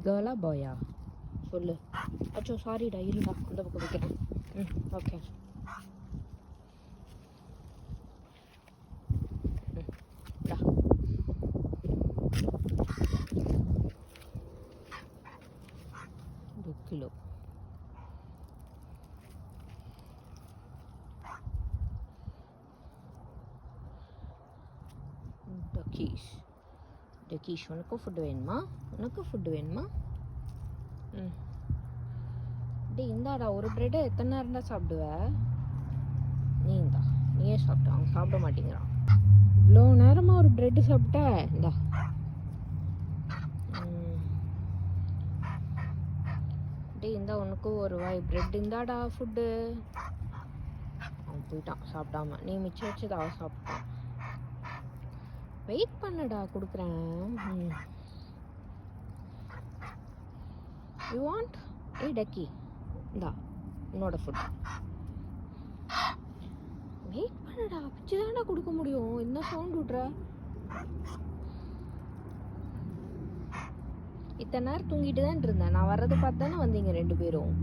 கேர்ளா பாயா சொல்லு. அச்சோ சாரிடா, இருடா அந்த பக்கம் வைக்கிறேன். ஓகே. கிலோ டக்கீஷ் உனக்கும் ஃபுட்டு வேணுமா? டேய் இந்தாடா ஒரு ப்ரெட்டை எத்தனை நேரம் தான் சாப்பிடுவ? நீயே சாப்பிட்டா, அவன் சாப்பிட மாட்டேங்கிறான். இவ்வளோ நேரமாக ஒரு ப்ரெட்டு சாப்பிட்ட. இந்தா டேய் இந்தா உனக்கும் ஒரு வாய் ப்ரெட். இந்தாடா ஃபுட்டு. அவன் போயிட்டான் சாப்பிடாம. நீ மிச்சம் வச்சது அவன் சாப்பிட்டான். வெயிட் பண்ணடா, கொடுக்குறேன். You want? டக்கி இந்தா உன்னோட ஃபுட். வெயிட் பண்ணடா, பிச்சு தானடா கொடுக்க முடியும். என்ன சவுண்ட் விட்ற? இத்தனை நேரம் தூங்கிட்டு தான் இருந்தேன். நான் வர்றதை பார்த்து தானே வந்தீங்க 2 பேரும்.